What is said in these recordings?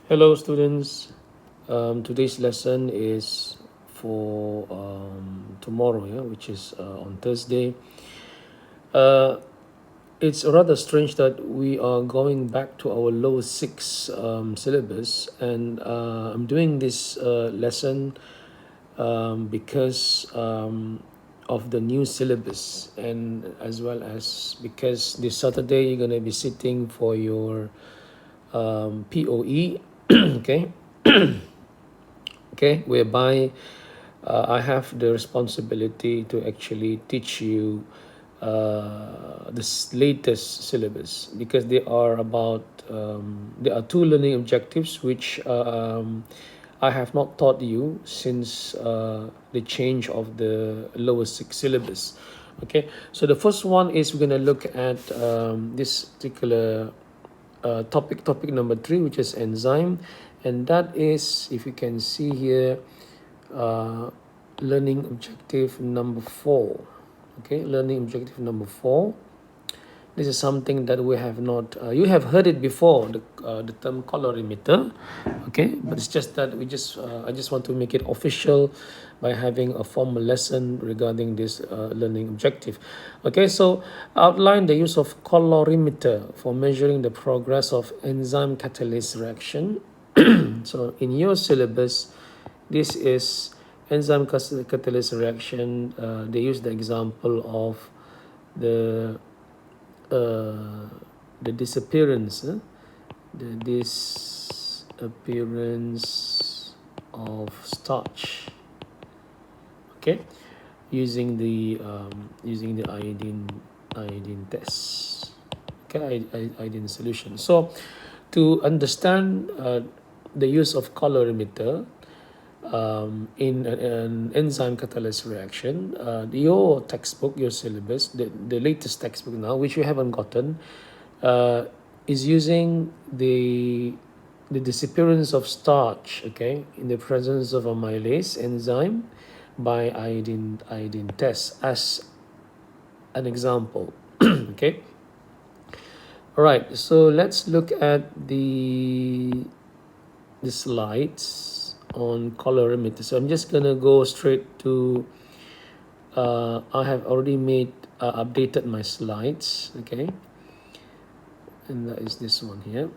Hello, students. Today's lesson is for tomorrow, yeah, which is on Thursday. Uh, it's rather strange that we are going back to our lower six syllabus, and I'm doing this lesson because of the new syllabus, and as well as because this Saturday you're going to be sitting for your POE, okay? Okay, whereby I have the responsibility to actually teach you this latest syllabus because there are two learning objectives which I have not taught you since the change of the lower six syllabus. Okay, so the first one is we're going to look at this particular topic number 3, which is enzyme, and that is, if you can see here, uh, learning objective number 4. Okay, learning objective number 4. This is something that we have not, you have heard it before, the term colorimeter, okay, but it's just that I just want to make it official by having a formal lesson regarding this learning objective. Okay, so outline the use of colorimeter for measuring the progress of enzyme catalyst reaction. So in your syllabus, this is enzyme catalyst reaction. They use the example of the uh, the disappearance, the disappearance of starch. Okay, using the iodine test. Okay, iodine solution. So, to understand the use of colorimeter in an enzyme catalyst reaction, your textbook, your syllabus, the latest textbook now, which you haven't gotten, is using the disappearance of starch, okay, in the presence of amylase enzyme by iodine test as an example. Okay. All right. So let's look at the slides on colorimeter. So I'm just gonna go straight to. I have already updated my slides. Okay, and that is this one here.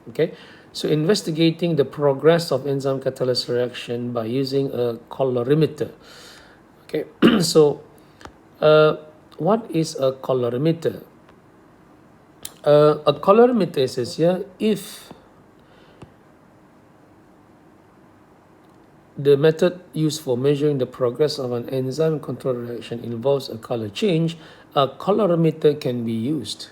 Okay, so investigating the progress of enzyme catalyst reaction by using a colorimeter. Okay, so uh, what is a colorimeter? A colorimeter says here, if the method used for measuring the progress of an enzyme control reaction involves a color change, a colorimeter can be used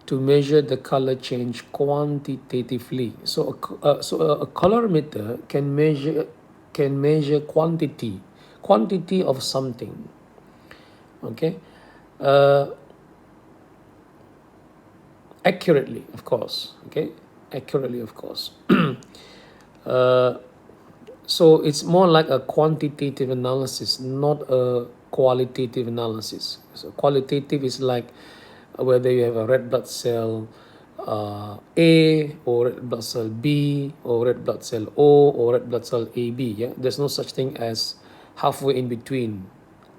to measure the color change quantitatively. So a colorimeter can measure quantity of something. Okay, uh, accurately, of course. Okay, accurately, of course. uh, so it's more like a quantitative analysis, not a qualitative analysis. So qualitative is like whether you have a red blood cell A, or red blood cell B, or red blood cell O, or red blood cell AB. Yeah, there's no such thing as halfway in between,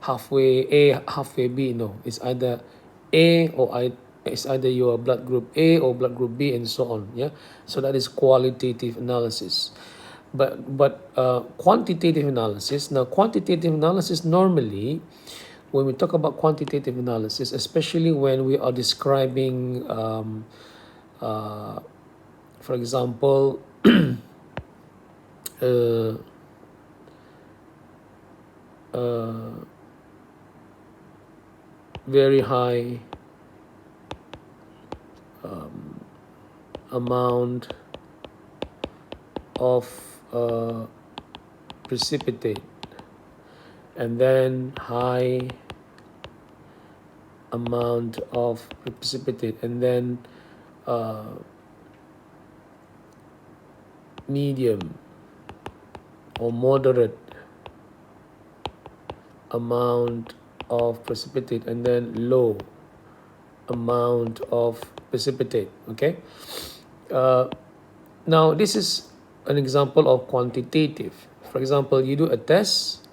halfway A, halfway B. No, it's either A or it's either your blood group A or blood group B, and so on. Yeah, so that is qualitative analysis. But quantitative analysis. Now, quantitative analysis normally, when we talk about quantitative analysis, especially when we are describing, uh, for example, uh, uh, very high amount of precipitate, and then high amount of precipitate, and then medium or moderate amount of precipitate, and then low amount of precipitate. Okay, Now, this is an example of quantitative. For example, you do a test,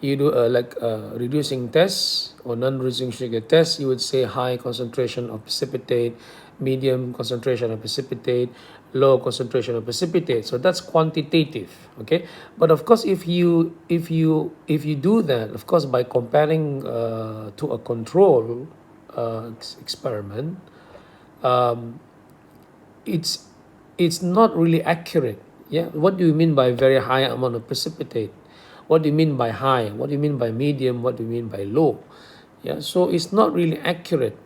you do a reducing test or non-reducing sugar test, you would say high concentration of precipitate, medium concentration of precipitate, low concentration of precipitate. So that's quantitative, okay? But of course, if you do that, of course, by comparing to a control experiment, um, it's it's not really accurate. Yeah, what do you mean by very high amount of precipitate? What do you mean by high? What do you mean by medium? What do you mean by low? Yeah, so it's not really accurate.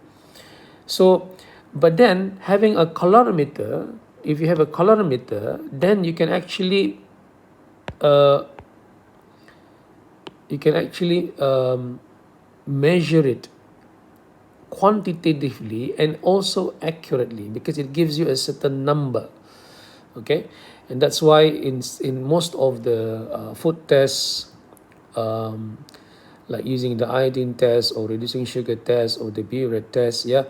So, but then having a colorimeter, if you have a colorimeter, then uh, you can actually measure it quantitatively and also accurately, because it gives you a certain number, okay? And that's why in most of the food tests, like using the iodine test or reducing sugar test or the biuret test, yeah,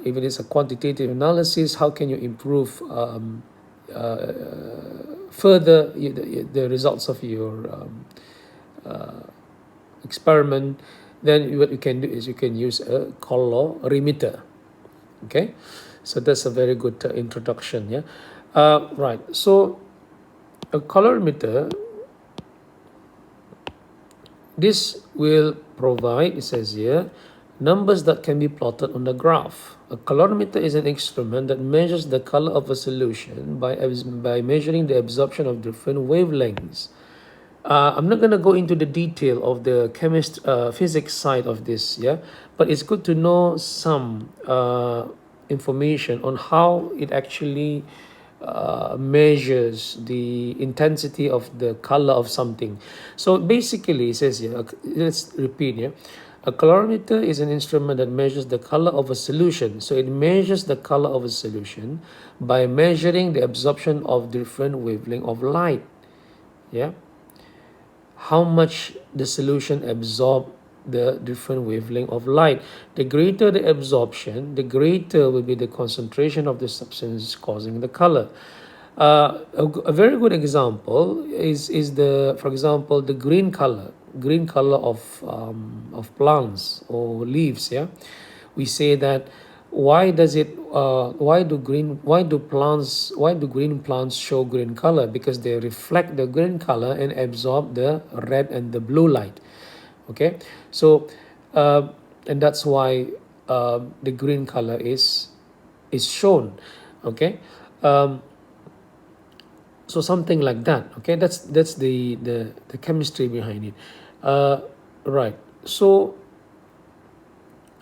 even it's a quantitative analysis, how can you improve uh, further the results of your experiment? Then what you can do is you can use a colorimeter, okay? So that's a very good introduction, yeah. Right, so a colorimeter, this will provide, it says here, numbers that can be plotted on the graph. A colorimeter is an instrument that measures the color of a solution by measuring the absorption of different wavelengths. I'm not going to go into the detail of the physics side of this, yeah, but it's good to know some information on how it actually measures the intensity of the color of something. So basically, it says here, let's repeat here. A colorimeter is an instrument that measures the color of a solution. So it measures the color of a solution by measuring the absorption of different wavelength of light. Yeah, how much the solution absorb the different wavelength of light. The greater the absorption, the greater will be the concentration of the substance causing the color. A very good example is the, for example, the green color of plants or leaves. Yeah, we say that why does it why do green plants show green color? Because they reflect the green color and absorb the red and the blue light, okay? So and that's why the green color is shown, okay? um, so something like that, okay? That's the chemistry behind it. Right, so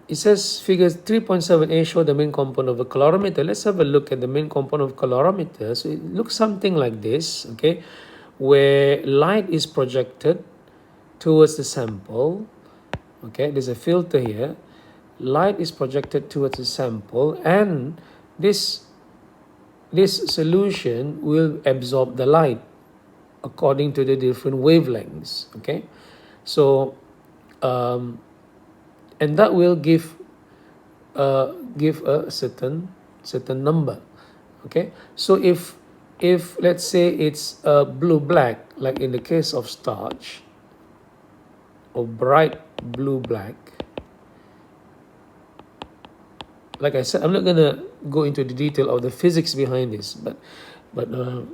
it says figure 3.7a show the main component of a colorimeter. Let's have a look at the main component of colorimeter. So it looks something like this, okay, where light is projected towards the sample, okay? There's a filter here. Light is projected towards the sample, and this solution will absorb the light according to the different wavelengths, okay? So and that will give a certain number, okay? So if let's say it's blue black, like in the case of starch, or bright blue black, like I said, I'm not gonna go into the detail of the physics behind this, but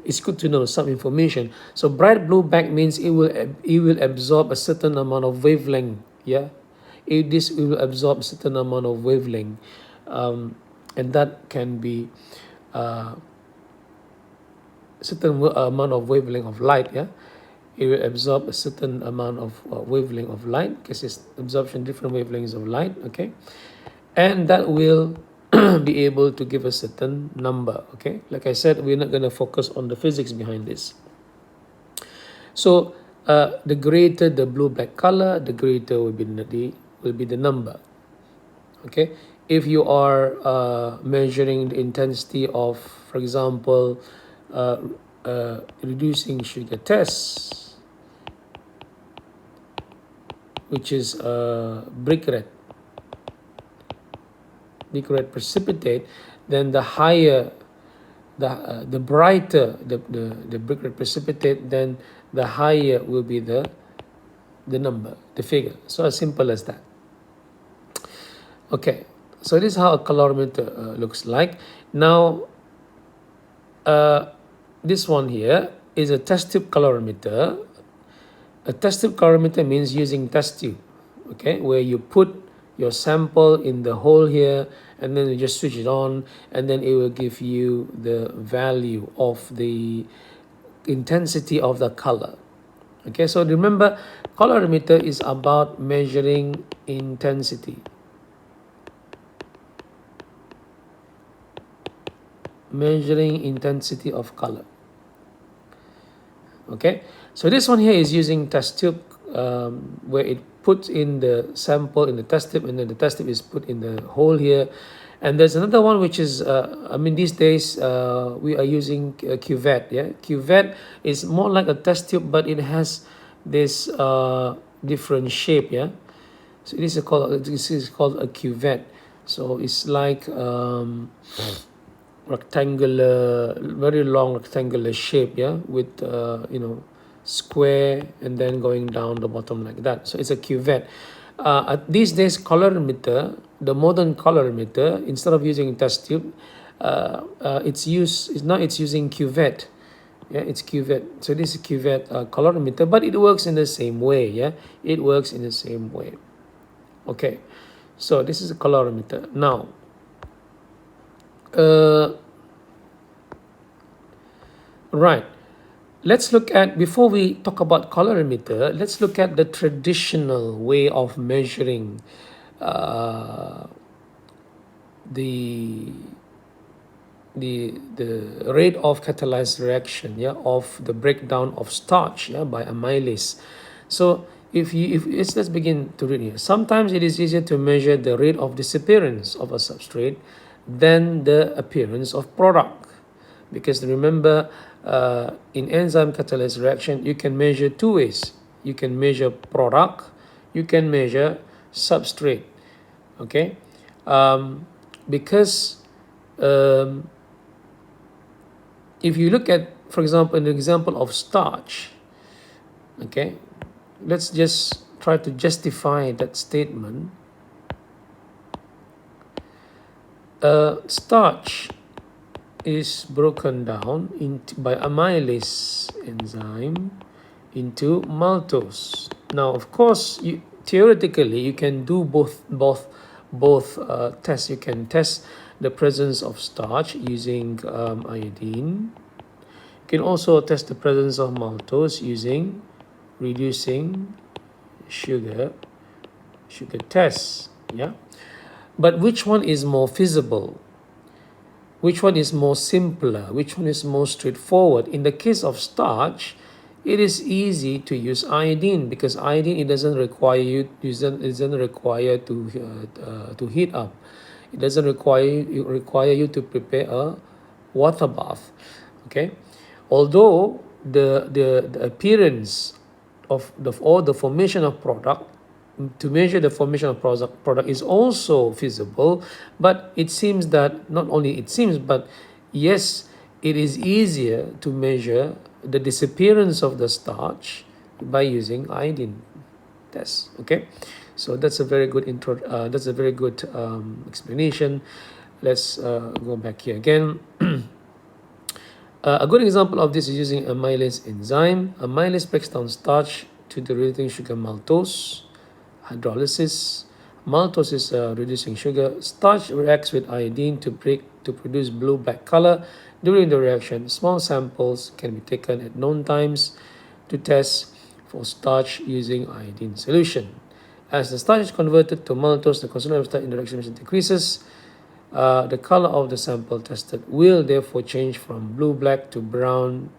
it's good to know some information. So bright blue black means it will absorb a certain amount of wavelength, yeah. This will absorb a certain amount of wavelength, and that can be certain amount of wavelength of light, yeah. It will absorb a certain amount of wavelength of light, because it's absorption different wavelengths of light, okay? And that will be able to give a certain number, okay? Like I said, we're not going to focus on the physics behind this. So the greater the blue black color, the greater will be the number, okay? If you are measuring the intensity of, for example, reducing sugar tests, which is brick red precipitate, then the higher the brighter the brick red precipitate, then the higher will be the number, the figure. So as simple as that. Okay, so this is how a colorimeter looks like. Now, this one here is a test tube colorimeter. A test tube colorimeter means using test tube, okay, where you put your sample in the hole here, and then you just switch it on, and then it will give you the value of the intensity of the color. Okay, so remember, colorimeter is about measuring intensity. Measuring intensity of color. Okay, so this one here is using test tube, where it puts in the sample in the test tube, and then the test tube is put in the hole here. And there's another one which is, I mean, these days we are using cuvette. Yeah, cuvette is more like a test tube, but it has this different shape. Yeah, so this is called a cuvette. So it's like rectangular, very long rectangular shape, yeah, with you know, square and then going down the bottom like that. So it's a cuvette. These days, colorimeter, the modern colorimeter, instead of using test tube, it's using cuvette. Yeah, it's cuvette. So this is cuvette colorimeter, but it works in the same way. Yeah, it works in the same way. Okay, so this is a colorimeter. Now, right, let's look at, before we talk about colorimeter, let's look at the traditional way of measuring the rate of catalyzed reaction, yeah, of the breakdown of starch, yeah, by amylase. So if let's begin to read here. Sometimes it is easier to measure the rate of disappearance of a substrate than the appearance of product, because remember, in enzyme catalyzed reaction, you can measure two ways. You can measure product, you can measure substrate. Okay, because if you look at, for example, an example of starch, okay, let's just try to justify that statement. Starch is broken down by amylase enzyme into maltose. Now, of course, theoretically you can do both tests. You can test the presence of starch using iodine. You can also test the presence of maltose using reducing sugar tests. Yeah, but which one is more feasible? Which one is more simpler? Which one is more straightforward? In the case of starch, it is easy to use iodine, because iodine, it doesn't require you to heat up. It doesn't require you to prepare a water bath. Okay, although the appearance of the formation of product, to measure the formation of product is also feasible, but it seems that, not only it seems, but yes, it is easier to measure the disappearance of the starch by using iodine tests. Okay, so that's a very good explanation. Let's go back here again. A good example of this is using amylase enzyme. Amylase breaks down starch to the reducing sugar maltose. Hydrolysis. Maltose is reducing sugar. Starch reacts with iodine to produce blue-black color. During the reaction, small samples can be taken at known times to test for starch using iodine solution. As the starch is converted to maltose, the concentration of starch in the reaction decreases. The color of the sample tested will therefore change from blue-black to brown,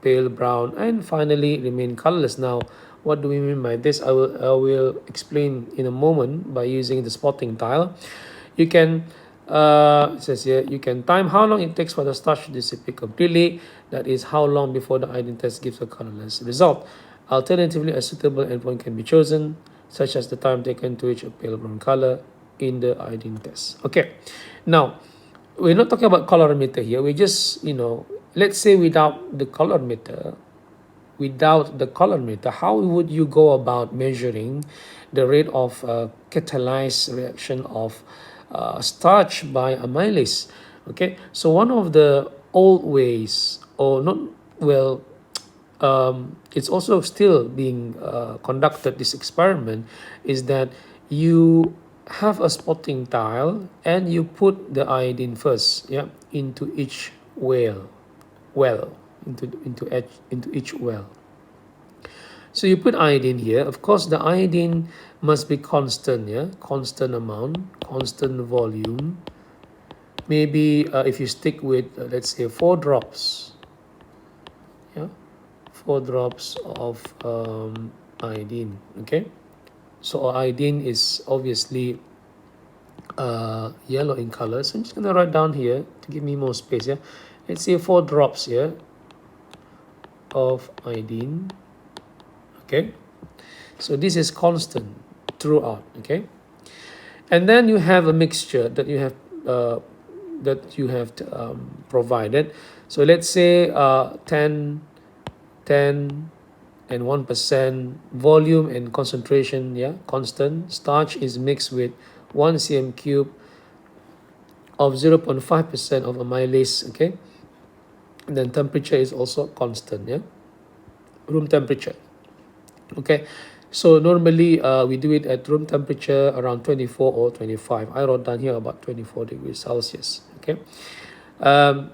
pale brown, and finally remain colorless. Now, what do we mean by this? I will explain in a moment by using the spotting tile. You can, it says here, you can time how long it takes for the starch to disappear completely. That is how long before the iodine test gives a colorless result. Alternatively, a suitable endpoint can be chosen, such as the time taken to reach a pale brown color in the iodine test. Okay, now we're not talking about colorimeter here. We just, let's say without the colorimeter, how would you go about measuring the rate of catalyzed reaction of starch by amylase? Okay, so one of the old ways, or not, well, it's also still being conducted, this experiment, is that you have a spotting tile and you put the iodine first, yeah, into each well, into each well. So you put iodine here. Of course, the iodine must be constant, yeah, constant amount, constant volume. Maybe if you stick with, let's say, 4 drops, yeah, 4 drops of iodine. Okay, so iodine is obviously yellow in color. So I'm just gonna write down here to give me more space. Yeah, let's say 4 drops here of iodine. Okay, so this is constant throughout. Okay, and then you have a mixture that you have provided. So let's say 10 and 1% volume and concentration, yeah, constant. Starch is mixed with 1 cm cube of 0.5% of amylase. Okay, and then temperature is also constant, yeah, room temperature. Okay, so normally we do it at room temperature around 24 or 25. I wrote down here about 24 degrees Celsius. Okay, um,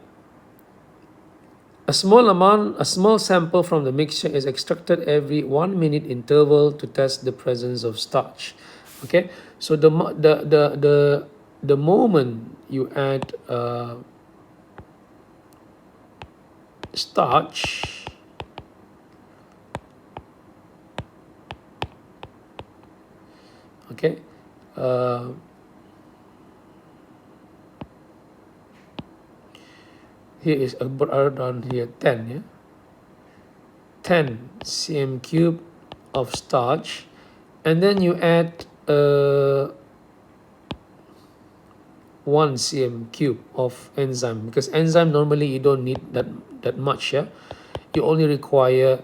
a small sample from the mixture is extracted every 1 minute interval to test the presence of starch. Okay, so the moment you add starch, okay, here is a down here 10, yeah, 10 cm cube of starch, and then you add 1 cm cube of enzyme, because enzyme normally you don't need that much. Yeah, you only require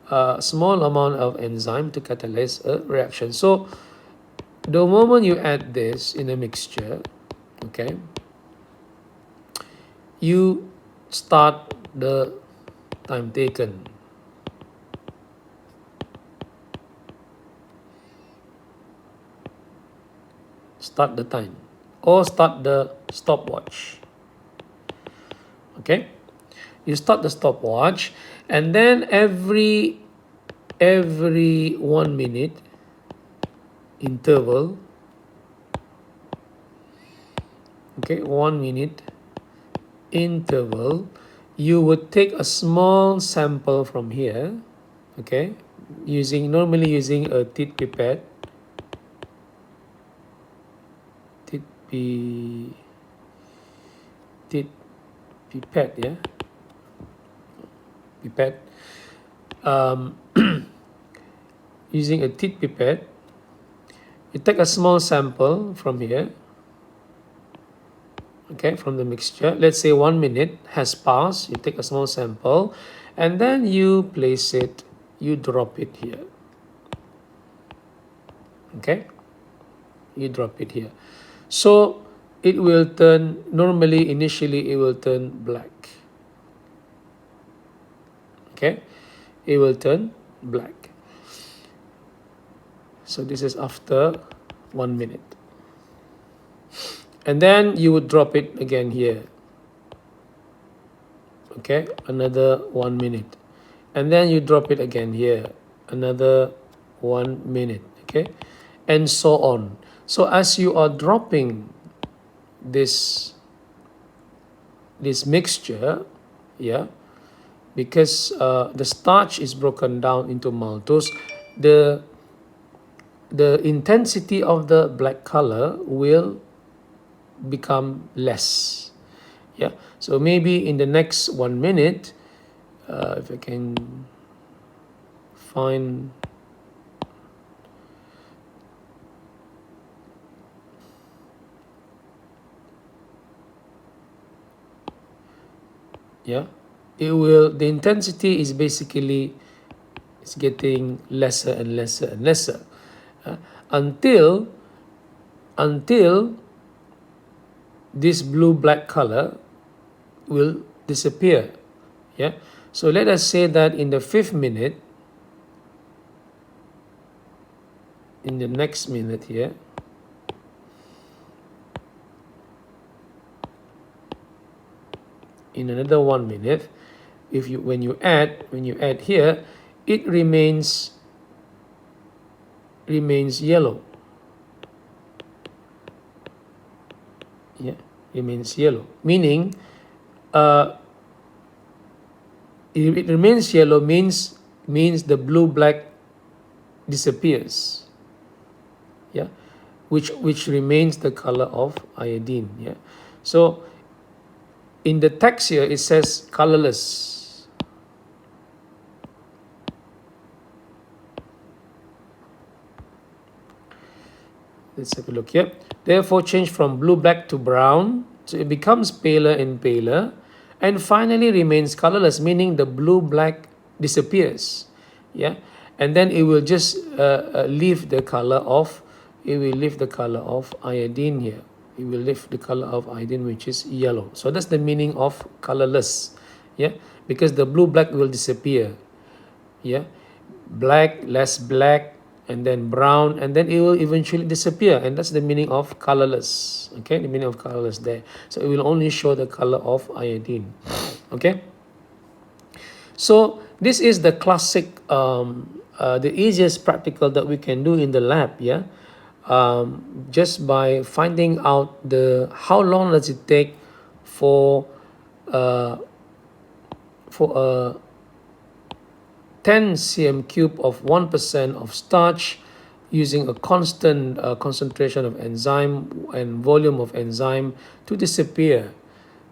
a small amount of enzyme to catalyze a reaction. So the moment you add this in a mixture, okay, you start the time taken. Start the time or start the stopwatch. Okay, you start the stopwatch, and then every 1 minute interval, okay, 1 minute interval, you would take a small sample from here, okay, normally using a tit pipette, yeah, pipette, using a tit pipette, you take a small sample from here, okay, from the mixture. Let's say 1 minute has passed, you take a small sample, and then you place it, you drop it here, okay, you drop it here. So it will turn, normally initially it will turn black, okay, it will turn black. So this is after 1 minute, and then you would drop it again here, okay, another 1 minute, and then you drop it again here, another 1 minute, okay, and so on. So as you are dropping this mixture, yeah, because the starch is broken down into maltose, the intensity of the black color will become less. Yeah, so maybe in the next 1 minute, if I can find, yeah, the intensity is basically, it's getting lesser and lesser and lesser, until this blue black color will disappear. Yeah, so let us say that in the 5th minute, in the next minute here, in another 1 minute, when you add here, it remains yellow. Yeah, remains yellow, meaning it remains yellow means the blue black disappears. Yeah, which remains the color of iodine. Yeah, so in the text here it says colorless. Let's have a look here. Therefore, change from blue black to brown, so it becomes paler and paler, and finally remains colorless, meaning the blue black disappears. Yeah, and then it will just leave the color of iodine here. It will leave the color of iodine, which is yellow. So that's the meaning of colorless. Yeah, because the blue black will disappear. Yeah, black, less black, and then brown, and then it will eventually disappear, and that's the meaning of colorless. Okay, the meaning of colorless there. So it will only show the color of iodine. Okay, so this is the classic, the easiest practical that we can do in the lab. Yeah, just by finding out how long does it take for a 10 cm cube of 1% of starch using a constant concentration of enzyme and volume of enzyme to disappear.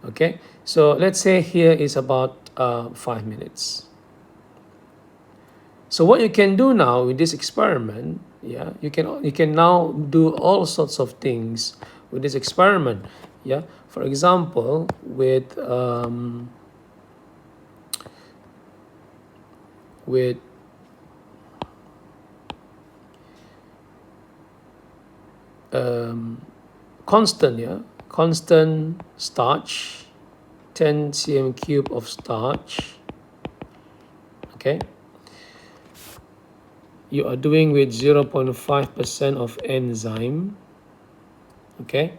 Okay, so let's say here is about 5 minutes. So what you can do now with this experiment, yeah, you can now do all sorts of things with this experiment. Yeah, for example, with constant starch, 10 cm cube of starch. Okay, you are doing with 0.5% of enzyme. Okay,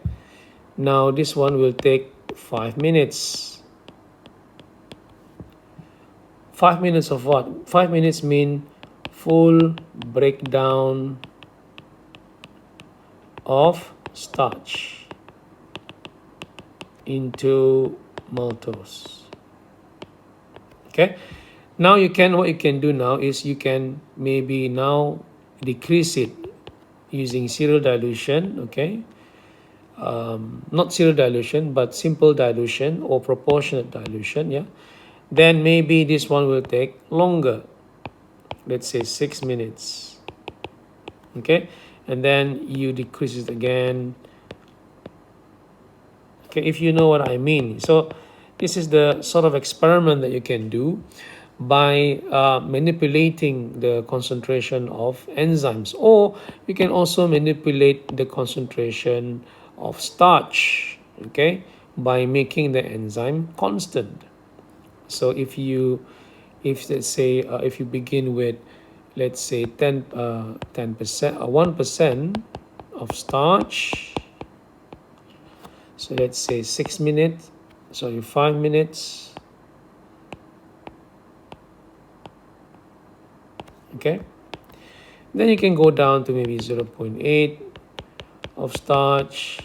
now this one will take 5 minutes. 5 minutes of what? 5 minutes mean full breakdown of starch into maltose. Okay, now what you can do now is you can maybe now decrease it using serial dilution. Okay, not serial dilution but simple dilution or proportionate dilution. Yeah, then maybe this one will take longer, let's say 6 minutes. Okay, and then you decrease it again. Okay, if you know what I mean. So this is the sort of experiment that you can do by manipulating the concentration of enzymes, or you can also manipulate the concentration of starch, okay, by making the enzyme constant. So if let's say if you begin with, let's say 10% 1% of starch, so let's say 5 minutes. Okay, then you can go down to maybe 0.8 of starch,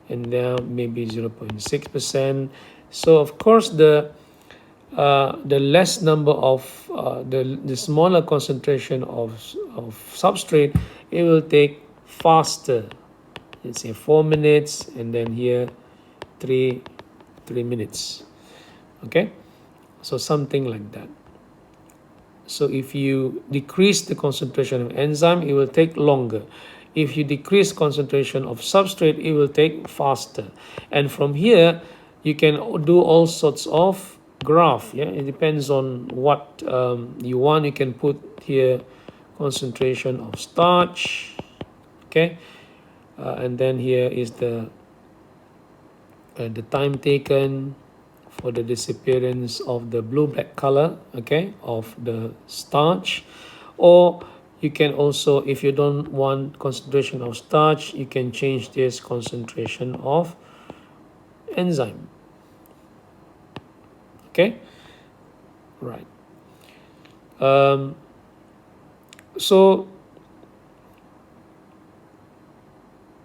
and then maybe 0.6%. So of course the less number of the smaller concentration of substrate, it will take faster. Let's say 4 minutes, and then here 3 minutes. Okay, so something like that. So if you decrease the concentration of enzyme, it will take longer. If you decrease concentration of substrate, it will take faster. And from here you can do all sorts of graph. Yeah, it depends on what you want. You can put here concentration of starch. Okay, and then here is the time taken for the disappearance of the blue-black color, okay, of the starch. Or you can also, if you don't want concentration of starch, you can change this concentration of enzyme. Okay, right. So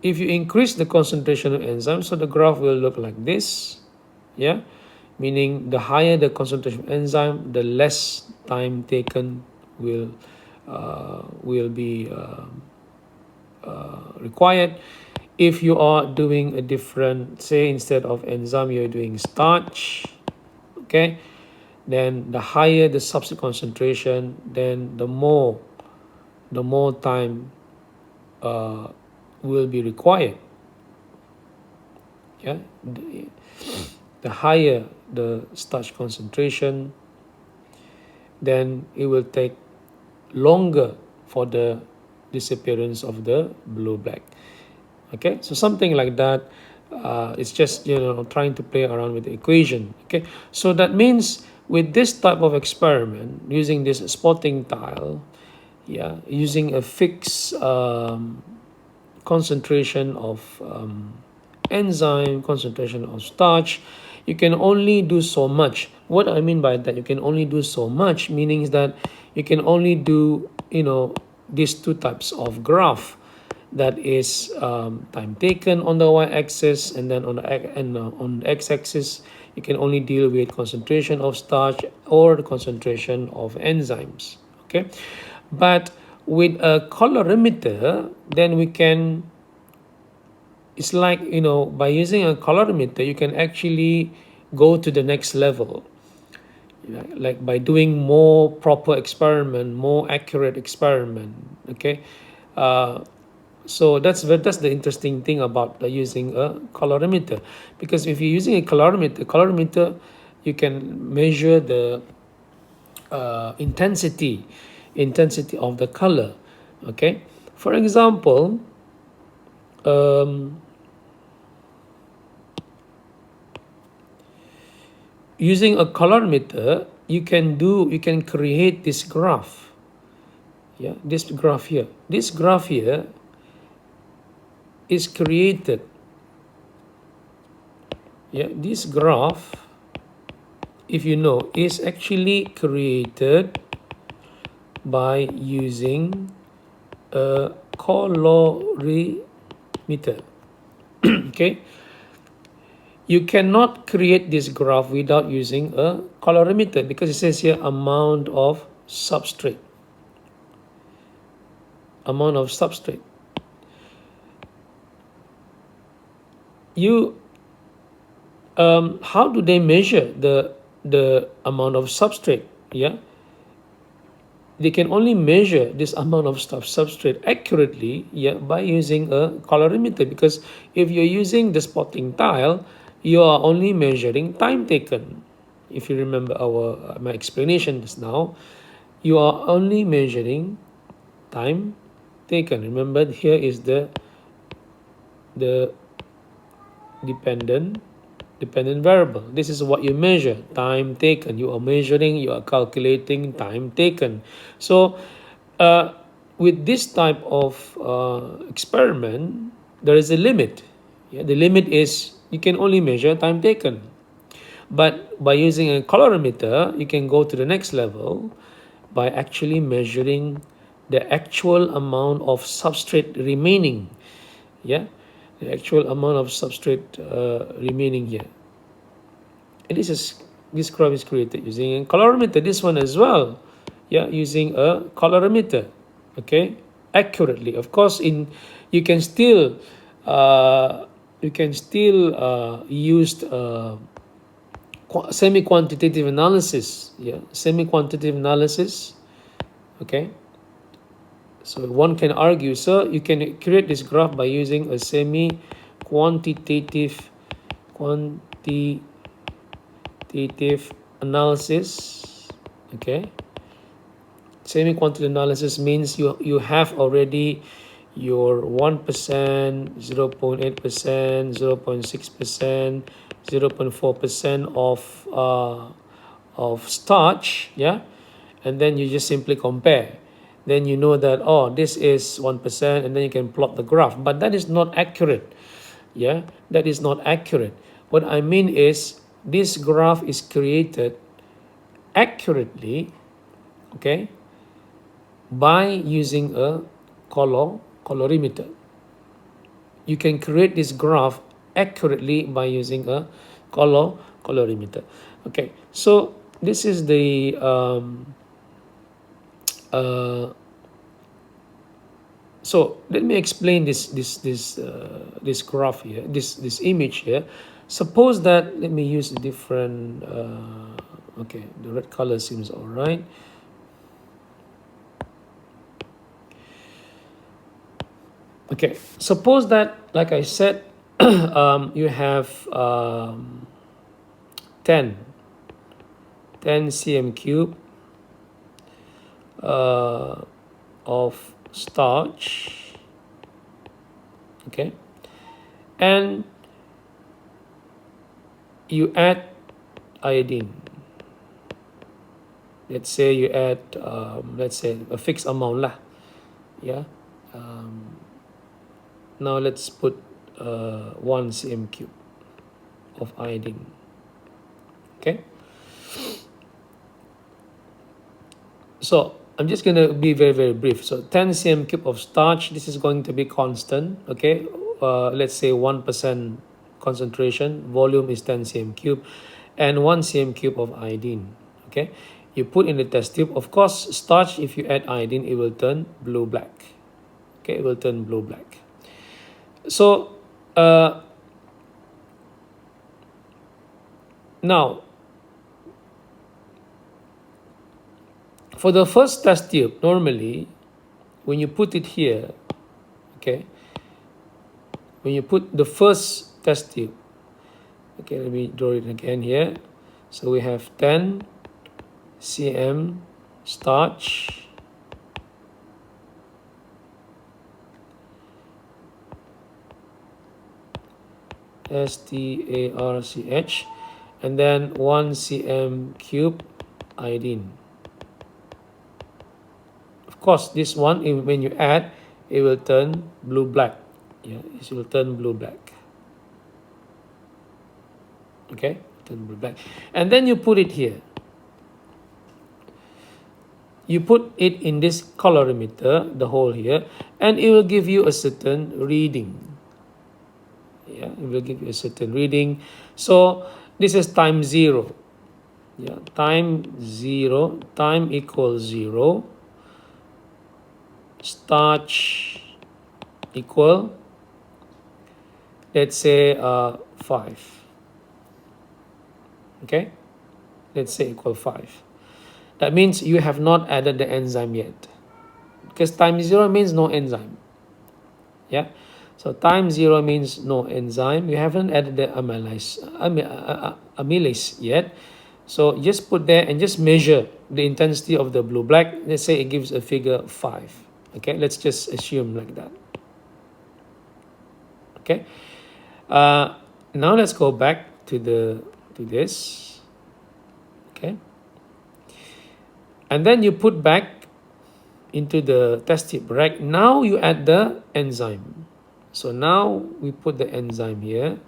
if you increase the concentration of enzyme, so the graph will look like this. Yeah, meaning the higher the concentration of enzyme, the less time taken will be required. If you are doing a different, say instead of enzyme you're doing starch, okay, then the higher the substrate concentration, then the more time will be required. Yeah, the higher the starch concentration, then it will take longer for the disappearance of the blue black. Okay, so something like that. It's just trying to play around with the equation. Okay, so that means with this type of experiment using this spotting tile, yeah, using a fixed concentration of enzyme, concentration of starch, you can only do so much. What I mean by that, you can only do so much, meaning that you can only do these two types of graph. That is time taken on the y-axis, and then on the x-axis you can only deal with concentration of starch or the concentration of enzymes. Okay, but with a colorimeter, then we can, it's like by using a colorimeter you can actually go to the next level. Like by doing more proper experiment, more accurate experiment. Okay, so that's the interesting thing about using a colorimeter, because if you're using a colorimeter, you can measure the intensity of the color. Okay, for example, using a colorimeter, you can create this graph. Yeah, this graph here is created. Yeah, this graph, if you know, is actually created by using a colorimeter. Okay, you cannot create this graph without using a colorimeter, because it says here amount of substrate. You how do they measure the amount of substrate? Yeah, they can only measure this amount of substrate accurately, yeah, by using a colorimeter, because if you're using the spotting tile, you are only measuring time taken. If you remember my explanation just now, you are only measuring time taken. Remember, here is the dependent variable. This is what you measure, time taken. You are calculating time taken. So with this type of experiment, there is a limit. Yeah, the limit is you can only measure time taken. But by using a colorimeter, you can go to the next level by actually measuring the actual amount of substrate remaining. Yeah, the actual amount of substrate remaining here. And this graph is created using a colorimeter. This one as well, yeah, using a colorimeter. Okay, accurately. Of course, you can still use semi-quantitative analysis. Yeah, semi-quantitative analysis. Okay. So one can argue, sir, you can create this graph by using a semi-quantitative analysis. Okay, semi-quantitative analysis means you have already your 1%, 0.8%, 0.6%, 0.4% of starch, yeah, and then you just simply compare. Then you know that, oh, this is 1%, and then you can plot the graph. But that is not accurate. Yeah, that is not accurate. What I mean is this graph is created accurately, okay, by using a colorimeter. You can create this graph accurately by using a colorimeter. Okay, so this is the uh, so let me explain this graph here, this image here. Suppose that, let me use a different okay, the red color seems all right. Okay, suppose that, like I said, you have 10 cm cube of starch, okay, and you add iodine. Let's say you add let's say a fixed amount lah, yeah. Now let's put 1 cm cube of iodine. Okay, so I'm just going to be very brief. So 10 cm cube of starch, this is going to be constant. Okay, let's say 1% concentration, volume is 10 cm cube, and 1 cm cube of iodine. Okay, you put in the test tube. Of course, starch, if you add iodine, it will turn blue black. Okay, it will turn blue black. So now for the first test tube, normally when you put it here, okay, when you put the first test tube, okay, let me draw it again here. So we have 10 cm starch, STARCH, and then 1 cm cube iodine. Of course, this one, when you add, it will turn blue black. Yeah, it will turn blue black. Okay, turn blue black, and then you put it here. You put it in this colorimeter, the hole here, and it will give you a certain reading. Yeah, it will give you a certain reading. So this is time 0. Yeah, time 0, time equals 0. Starch equal, let's say 5. Okay, let's say equal 5. That means you have not added the enzyme yet, because time 0 means no enzyme. Yeah, so time 0 means no enzyme. You haven't added the amylase yet. So just put there and just measure the intensity of the blue black. Let's say it gives a figure 5. Okay, let's just assume like that. Okay, now let's go back to this. Okay, and then you put back into the test tube, right? Now you add the enzyme. So now we put the enzyme here.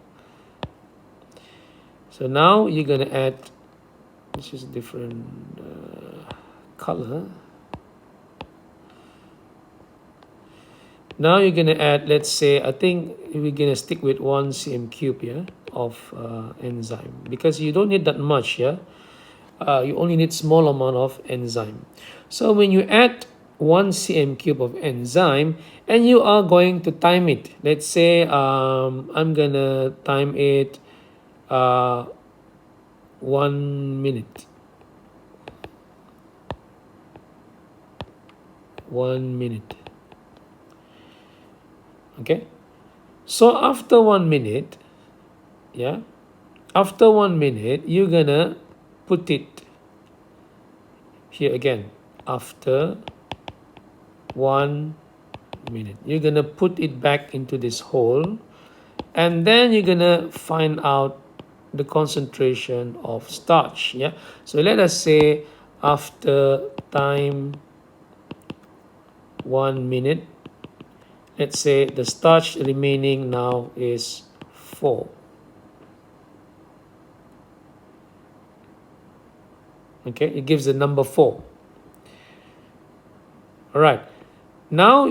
So now you're gonna add, this is a different color. Now you're gonna add, let's say, I think we're gonna stick with 1 cm cube here of enzyme, because you don't need that much. Yeah, you only need small amount of enzyme. So when you add 1 cm cube of enzyme, and you are going to time it. Let's say I'm gonna time it 1 minute. 1 minute. Okay, so after 1 minute, yeah, after 1 minute, you're gonna put it here again after 1 minute. You're gonna put it back into this hole, and then you're gonna find out the concentration of starch. Yeah, so let us say after time 1 minute, let's say the starch remaining now is 4. Okay, it gives the number 4. All right, now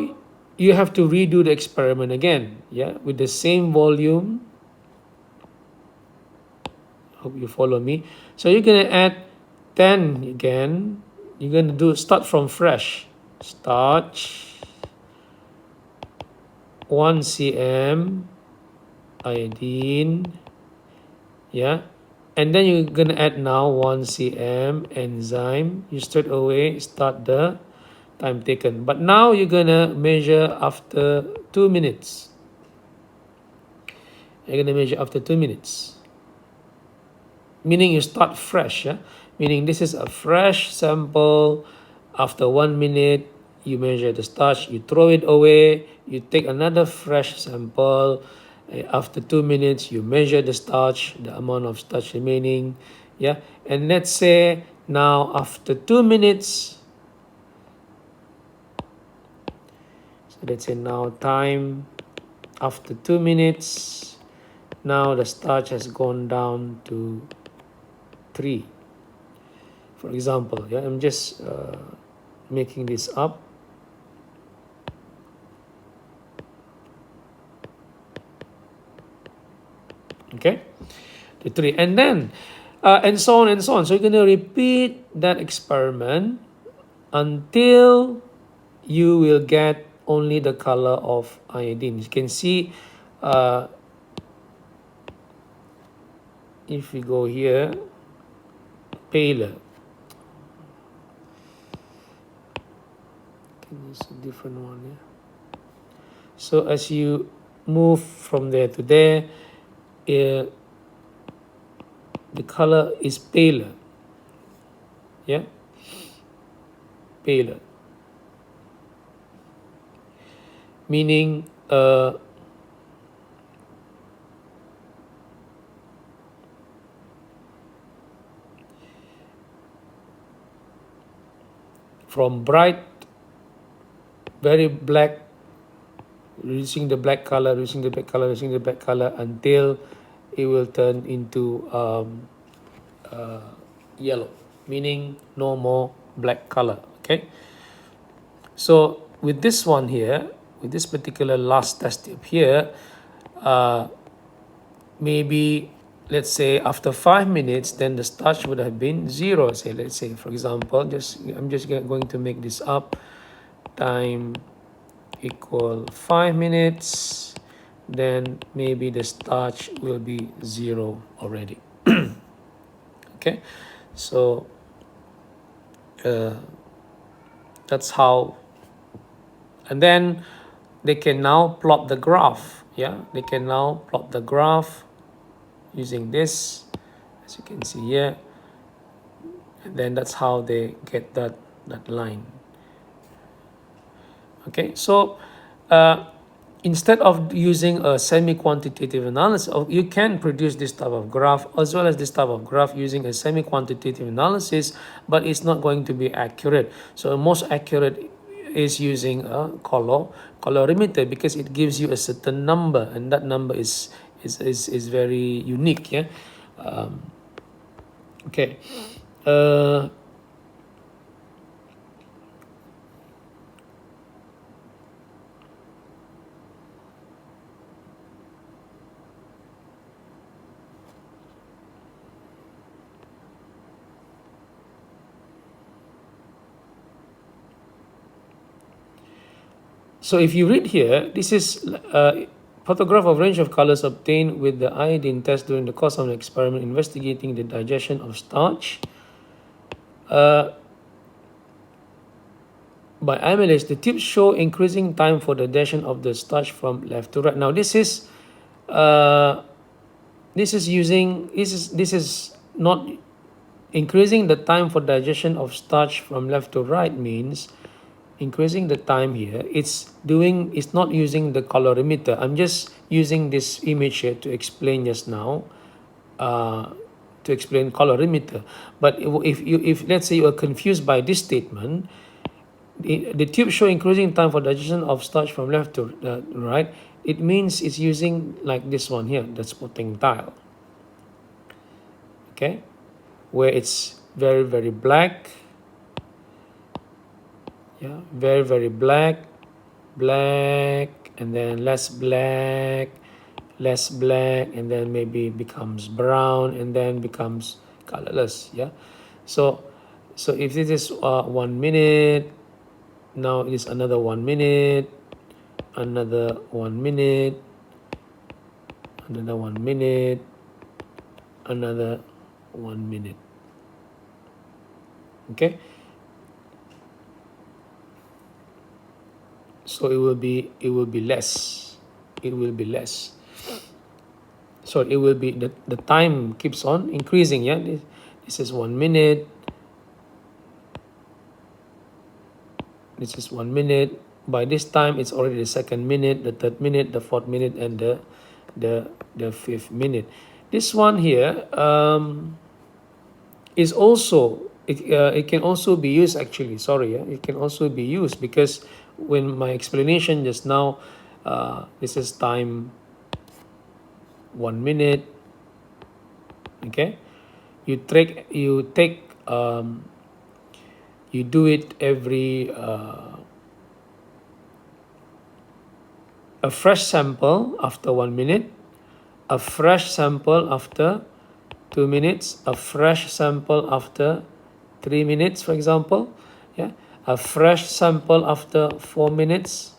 you have to redo the experiment again, yeah, with the same volume. Hope you follow me. So you're gonna add 10 again. You're gonna start from fresh. Starch 1 cm iodine, yeah, and then you're gonna add now 1 cm enzyme. You straight away start the time taken, but now you're gonna measure after 2 minutes. You're gonna measure after 2 minutes, meaning you start fresh, yeah? Meaning this is a fresh sample. After 1 minute, you measure the starch, you throw it away, you take another fresh sample. After 2 minutes, you measure the starch, the amount of starch remaining, yeah? And let's say now after 2 minutes, so let's say now time after 2 minutes, now the starch has gone down to 3, for example. Yeah, I'm just making this up. Okay, to 3, and then and so on and so on. So you're going to repeat that experiment until you will get only the color of iodine. You can see if we go here, paler. It's a different one, yeah. So as you move from there to there, the color is paler, yeah, paler, meaning from bright, very black, reducing the black color, reducing the black color, reducing the black color until it will turn into yellow, meaning no more black color. Okay, so with this one here, with this particular last test tube here, maybe let's say after 5 minutes, then the starch would have been 0. Say, let's say, for example, I'm just going to make this up. Time equal 5 minutes, then maybe the starch will be 0 already. Okay, so that's how. And then they can now plot the graph. Yeah, they can now plot the graph using this, as you can see here, and then that's how they get that line. Okay, so instead of using a semi-quantitative analysis, you can produce this type of graph as well as this type of graph using a semi-quantitative analysis, but it's not going to be accurate. So most accurate is using a colorimeter, because it gives you a certain number, and that number is very unique. Yeah. Okay. So if you read here, this is a photograph of range of colors obtained with the iodine test during the course of an experiment investigating the digestion of starch by amylase. The tips show increasing time for the digestion of the starch from left to right. Now this is not increasing the time for digestion of starch from left to right means increasing the time here. It's not using the colorimeter. I'm just using this image here to explain just now, to explain colorimeter. But if let's say you are confused by this statement, the tube show increasing time for digestion of starch from left to right, it means it's using like this one here, the spotting tile. Okay, where it's very, very black. Yeah, very, very black, and then less black, and then maybe becomes brown, and then becomes colorless. Yeah, so if this is 1 minute, now it is another 1 minute, another 1 minute, another 1 minute, another 1 minute. Okay, so it will be less. It will be less. So it will be the time keeps on increasing. Yeah, this is 1 minute. This is 1 minute. By this time, it's already the second minute, the third minute, the fourth minute, and the fifth minute. This one here is also it can also be used actually. Sorry, yeah, it can also be used because when my explanation just now, this is time 1 minute. Okay, you do it every a fresh sample after 1 minute, a fresh sample after 2 minutes, a fresh sample after 3 minutes, for example. Yeah, a fresh sample after 4 minutes,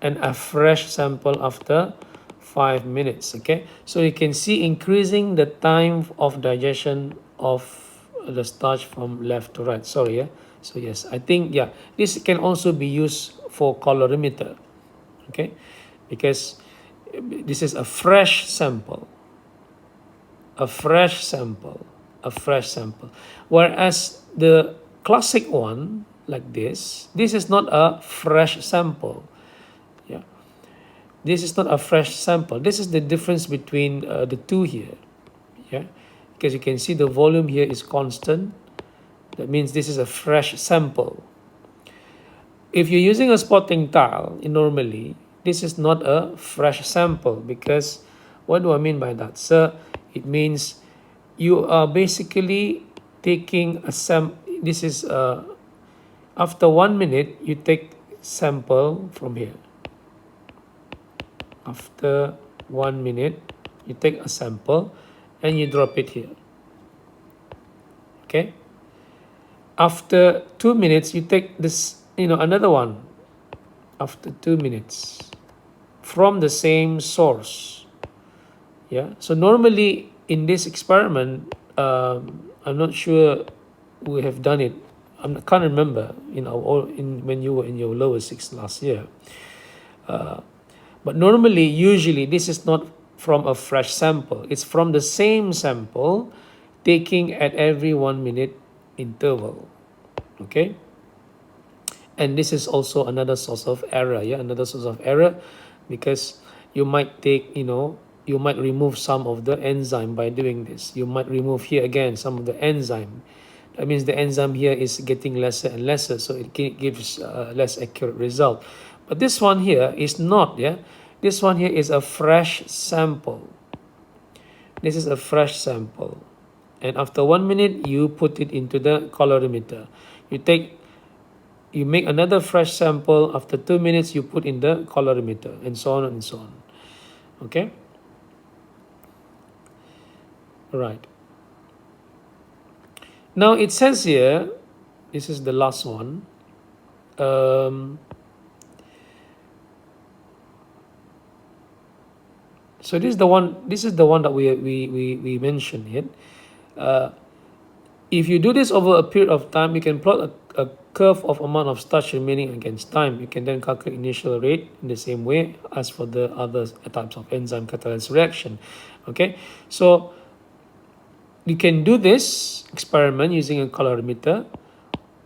and a fresh sample after 5 minutes. Okay, so you can see increasing the time of digestion of the starch from left to right. Sorry, yeah. So yes, I think, yeah, this can also be used for colorimeter. Okay, because this is a fresh sample, a fresh sample, a fresh sample. Whereas the classic one, like this is not a fresh sample. Yeah, this is not a fresh sample. This is the difference between the two here. Yeah, because you can see the volume here is constant. That means this is a fresh sample. If you're using a spotting tile, normally this is not a fresh sample, because what do I mean by that, sir? It means you are basically taking a this is after 1 minute you take sample from here. After 1 minute you take a sample and you drop it here. Okay, after 2 minutes you take this, another one after 2 minutes from the same source. Yeah, so normally in this experiment, I'm not sure we have done it. I can't remember, when you were in your lower six last year. But normally, usually, this is not from a fresh sample. It's from the same sample, taking at every 1 minute interval. Okay, and this is also another source of error. Yeah, another source of error, because you might take, you might remove some of the enzyme by doing this. You might remove here again some of the enzyme. That means the enzyme here is getting lesser and lesser, so it gives a less accurate result. But this one here is not. Yeah, this one here is a fresh sample. This is a fresh sample, and after 1 minute you put it into the colorimeter. You make another fresh sample. After 2 minutes you put in the colorimeter, and so on and so on. Okay, right. Now it says here, this is the last one. So this is the one. This is the one that we mentioned here. If you do this over a period of time, you can plot a curve of amount of starch remaining against time. You can then calculate initial rate in the same way as for the other types of enzyme catalysis reaction. Okay, so you can do this experiment using a colorimeter,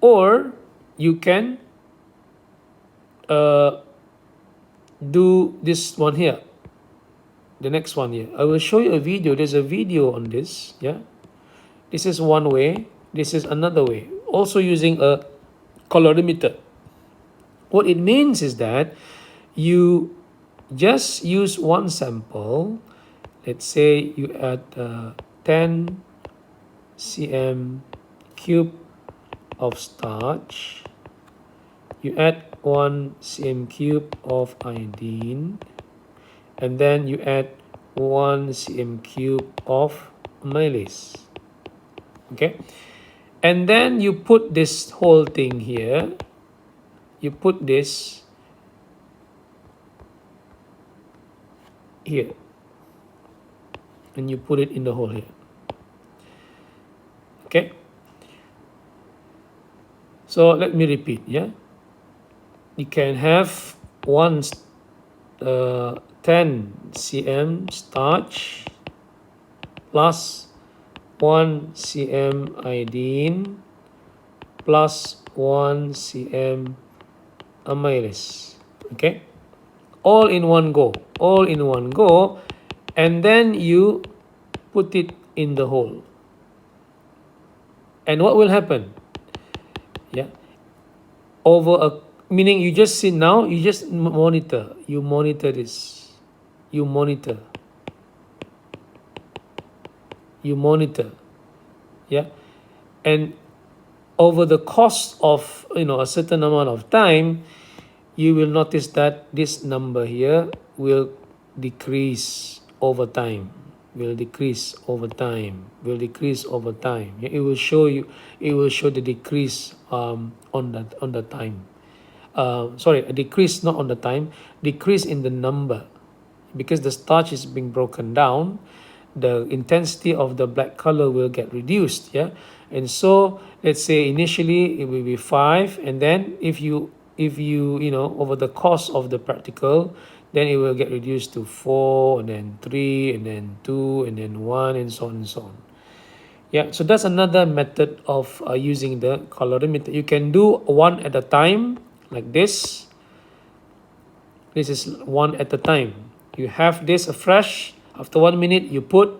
or you can do this one here, the next one here. I will show you a video. There's a video on this. Yeah, this is one way, this is another way, also using a colorimeter. What it means is that you just use one sample. Let's say you add 10 cm cube of starch, you add 1 cm cube of iodine, and then you add 1 cm cube of amylase. Okay, and then you put this whole thing here, you put this here, and you put it in the hole here. Okay, so let me repeat. Yeah, you can have 10 cm starch plus 1 cm iodine plus 1 cm amylase. Okay, all in one go, and then you put it in the hole. And what will happen? Yeah, over a, meaning you just see now, you just monitor, this, you monitor, yeah, and over the course of a certain amount of time, you will notice that this number here will decrease over time, Yeah, it will show you, the decrease on the time. Sorry, a decrease not on the time, decrease in the number, because the starch is being broken down. The intensity of the black color will get reduced. Yeah, and so let's say initially it will be 5, and then if you over the course of the practical, then it will get reduced to 4, and then 3, and then 2, and then 1, and so on and so on. Yeah, so that's another method of using the colorimeter. You can do one at a time, like this. This is one at a time. You have this fresh. After 1 minute, you put,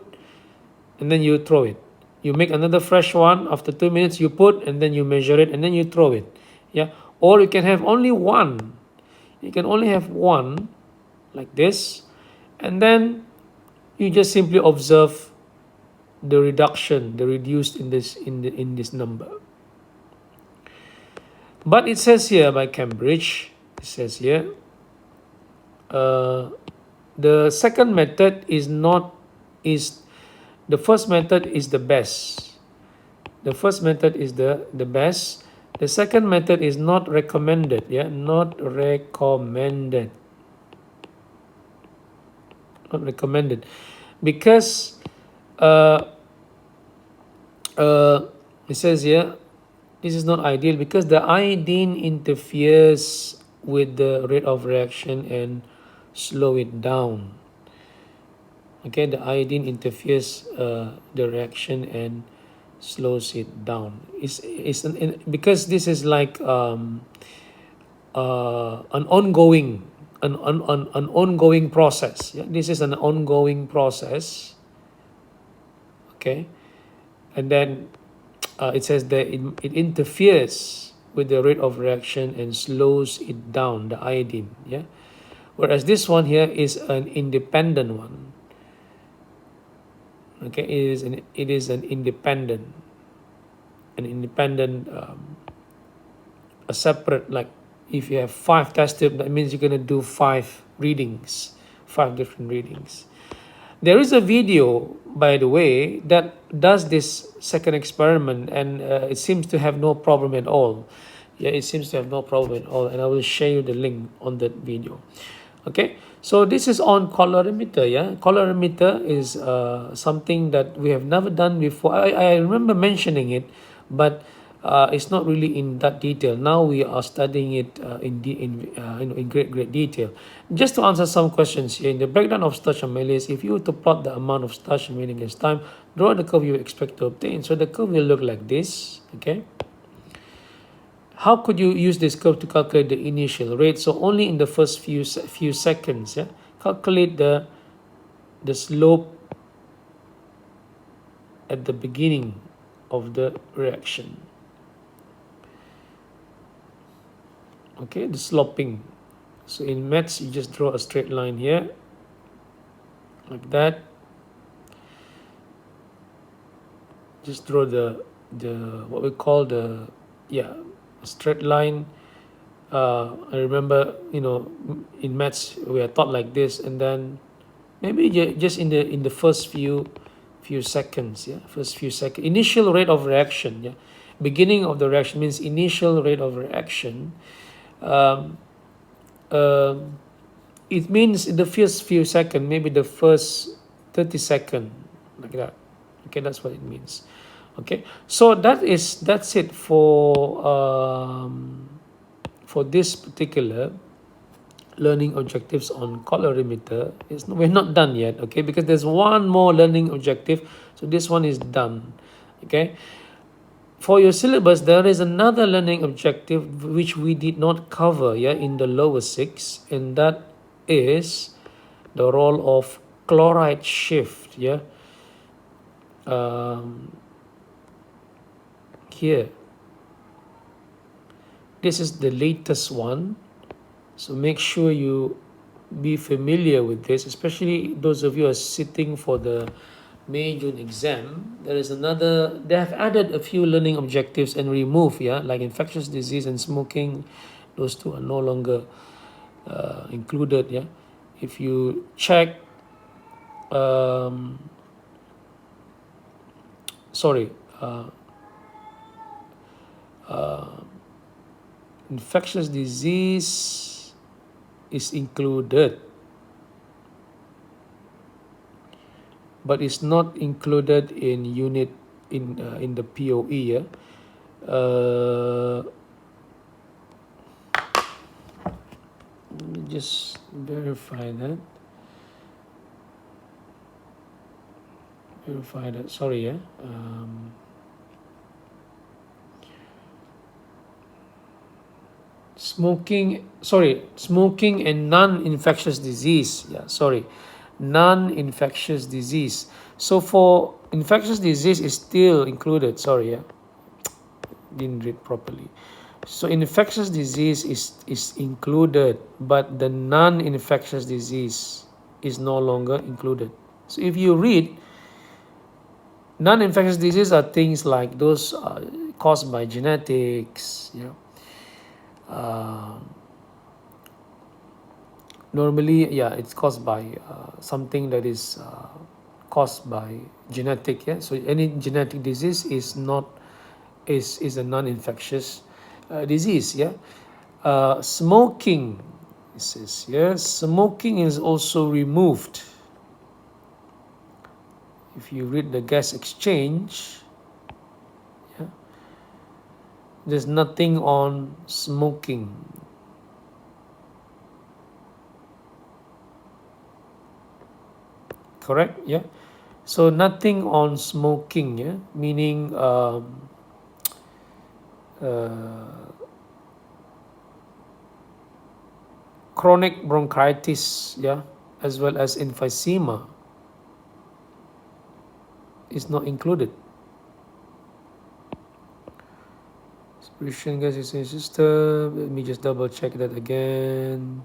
and then you throw it. You make another fresh one. After 2 minutes, you put, and then you measure it, and then you throw it. Yeah, or you can have only one. You can only have one, like this, and then you just simply observe the reduction, the reduced in this number. But it says here by Cambridge, it says here, the second method the first method is the best. The first method is the best. The second method is not recommended. Yeah, not recommended. Not recommended, because it says here, this is not ideal because the iodine interferes with the rate of reaction and slow it down. Okay, the iodine interferes the reaction and slows it down. Because this is like an ongoing process. Yeah? This is an ongoing process. Okay, and then it says that it interferes with the rate of reaction and slows it down, the iodine. Yeah, whereas this one here is an independent one. Okay, it is an independent, a separate, like if you have 5 test tubes, that means you're going to do 5 readings, 5 different readings. There is a video, by the way, that does this second experiment, and it seems to have no problem at all. Yeah, it seems to have no problem at all, and I will share you the link on that video. Okay, so this is on colorimeter. Yeah, colorimeter is something that we have never done before. I remember mentioning it, but it's not really in that detail. Now we are studying it in great detail. Just to answer some questions here, in the breakdown of starch amylase, if you were to plot the amount of starch remaining against time, draw the curve you expect to obtain. So the curve will look like this, okay? How could you use this curve to calculate the initial rate? So only in the first few seconds, yeah? Calculate the slope at the beginning of the reaction. Okay, the sloping. So in maths, you just draw a straight line here, like that. Just draw the what we call the straight line. I remember, in maths we are taught like this, and then maybe just in the first few seconds, initial rate of reaction, beginning of the reaction means initial rate of reaction. It means in the first few seconds, maybe the first 30 seconds, like that. Okay, that's what it means. Okay, so that's it for this particular learning objectives on colorimeter. We're not done yet, okay, because there's one more learning objective. So this one is done, okay. For your syllabus, there is another learning objective which we did not cover, in the lower 6, and that is the role of chloride shift, here. This is the latest one, so make sure you be familiar with this, especially those of you who are sitting for the May-June exam. They have added a few learning objectives and removed, like infectious disease and smoking. Those two are no longer included, If you check, infectious disease is included, but it's not included in unit in the POE. Let me just verify that. Sorry, smoking and non-infectious disease. Non-infectious disease. So for infectious disease is still included. Didn't read properly. So infectious disease is included, but the non-infectious disease is no longer included. So if you read, non-infectious disease are things like those caused by genetics, normally, it's caused by something that is caused by genetic. So any genetic disease is a non-infectious disease. Smoking, it says here, smoking is also removed. If you read the gas exchange, there's nothing on smoking. Correct? So nothing on smoking, meaning chronic bronchitis, as well as emphysema is not included. Respiration gas is in system. Let me just double check that again.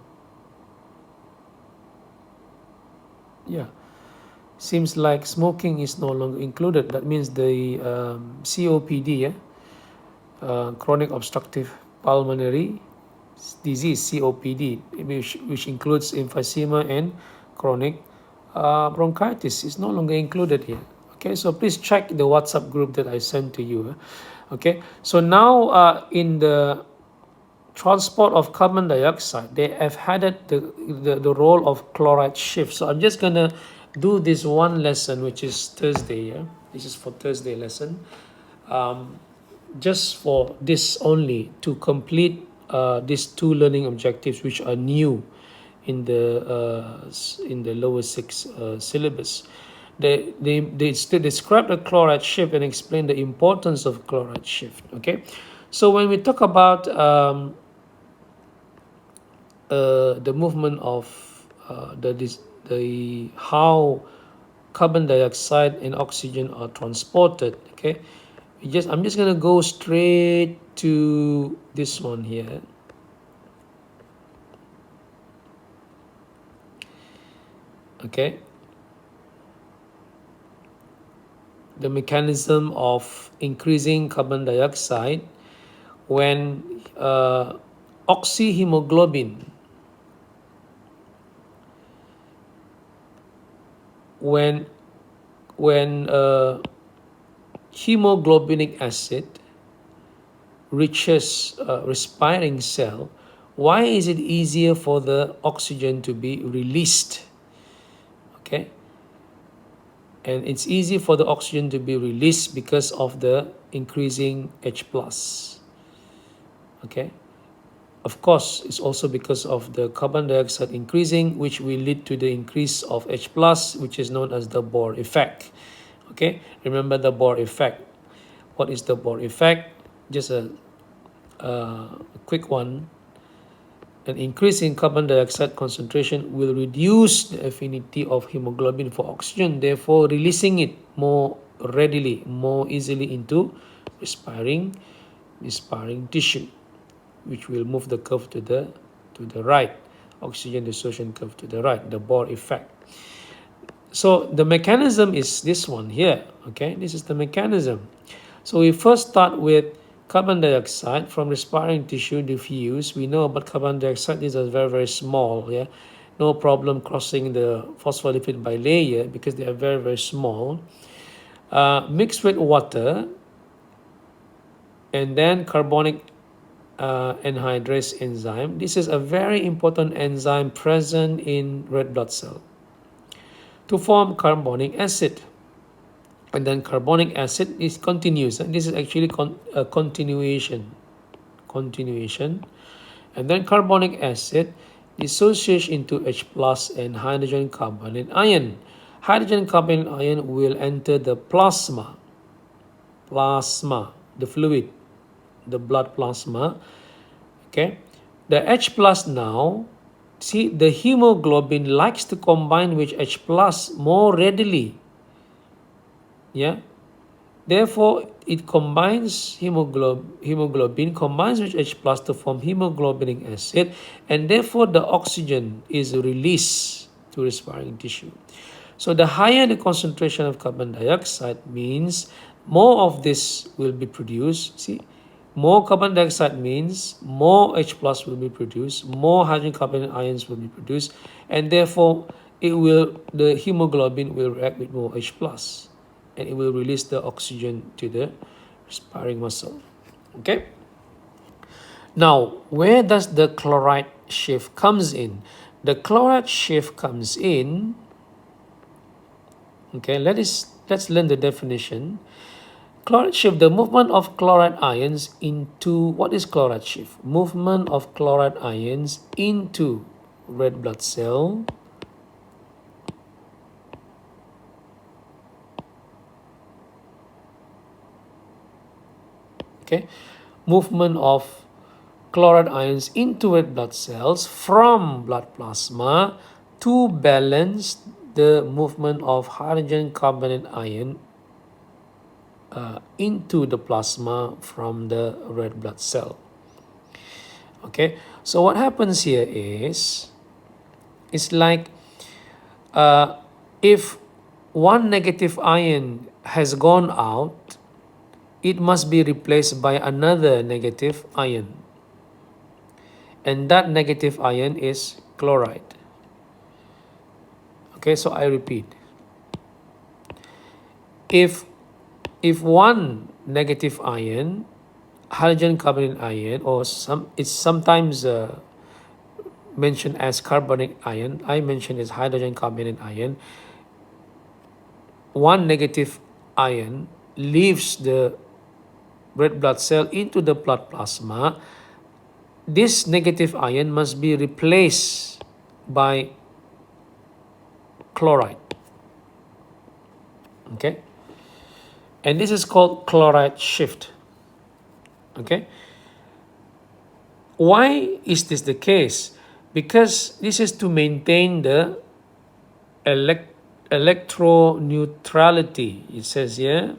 Seems like smoking is no longer included. That means the COPD, chronic obstructive pulmonary disease, COPD, which includes emphysema and chronic bronchitis, is no longer included here. Okay, so please check the WhatsApp group that I sent to you. Okay, so now in the transport of carbon dioxide, they have added the role of chloride shift. So I'm just gonna do this one lesson, which is Thursday. This is for Thursday lesson. just for this only to complete these two learning objectives which are new in the lower six syllabus. They still describe the chloride shift and explain the importance of chloride shift. Okay, so when we talk about the movement of the how carbon dioxide and oxygen are transported. Okay, I'm just gonna go straight to this one here. Okay, the mechanism of increasing carbon dioxide when oxyhemoglobin, when hemoglobinic acid reaches respiring cell, why is it easier for the oxygen to be released? Okay, and it's easy for the oxygen to be released because of the increasing H plus. Okay, of course, it's also because of the carbon dioxide increasing, which will lead to the increase of H plus, which is known as the Bohr effect. Okay, remember the Bohr effect. What is the Bohr effect? Just a quick one. An increase in carbon dioxide concentration will reduce the affinity of hemoglobin for oxygen, therefore releasing it more readily, more easily into respiring tissue, which will move the curve to the right, oxygen dissociation curve to the right, the Bohr effect. So the mechanism is this one here. Okay, this is the mechanism. So we first start with carbon dioxide from respiring tissue diffuse. We know about carbon dioxide, these are very, very small. Yeah, no problem crossing the phospholipid bilayer because they are very, very small. Mixed with water, and then carbonic anhydrase enzyme. This is a very important enzyme present in red blood cell to form carbonic acid. And then carbonic acid is continuous, and this is actually a continuation. And then carbonic acid dissociates into H plus and hydrogen carbonate ion. Hydrogen carbonate ion will enter the plasma, the fluid, the blood plasma. Okay, the H plus now, see, the hemoglobin likes to combine with H plus more readily. Yeah, therefore it combines hemoglobin combines with H plus to form hemoglobinic acid, and therefore the oxygen is released to respiring tissue. So the higher the concentration of carbon dioxide means more of this will be produced. See, more carbon dioxide means more H plus will be produced, more hydrogen carbonate ions will be produced, and therefore the hemoglobin will react with more H plus, and it will release the oxygen to the respiring muscle. Okay. Now, where does the chloride shift comes in? The chloride shift comes in. Okay, let's learn the definition. Chloride shift, the movement of chloride ions into, what is chloride shift? Movement of chloride ions into red blood cell. Okay, movement of chloride ions into red blood cells from blood plasma to balance the movement of hydrogen carbonate ion into the plasma from the red blood cell. Okay, so what happens here is, it's like if one negative ion has gone out, it must be replaced by another negative ion, and that negative ion is chloride. Okay, so I repeat, if one negative ion, hydrogen carbonate ion, or it's sometimes mentioned as carbonic ion, I mentioned as hydrogen carbonate ion, one negative ion leaves the red blood cell into the blood plasma, this negative ion must be replaced by chloride. Okay, and this is called chloride shift. Okay, why is this the case? Because this is to maintain the electroneutrality. It says here,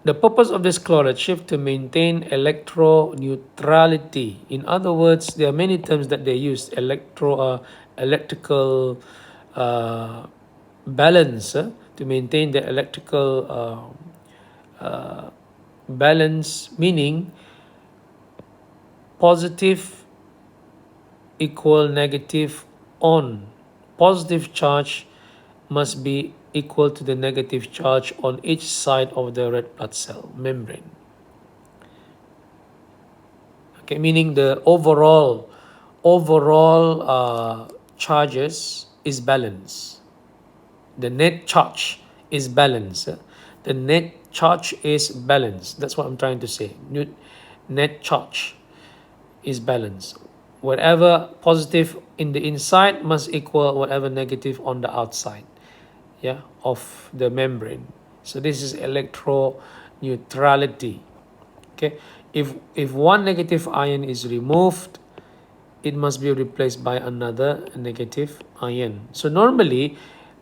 the purpose of this chloride shift to maintain electroneutrality. In other words, there are many terms that they use. Electrical balance, to maintain the electrical balance, meaning positive equal negative on. Positive charge must be equal to the negative charge on each side of the red blood cell membrane. Okay, meaning the overall charges is balanced. The net charge is balanced. The net charge is balanced. That's what I'm trying to say. Net charge is balanced. Whatever positive in the inside must equal whatever negative on the outside, yeah, of the membrane. So this is electroneutrality. Okay, if one negative ion is removed, it must be replaced by another negative ion. So normally,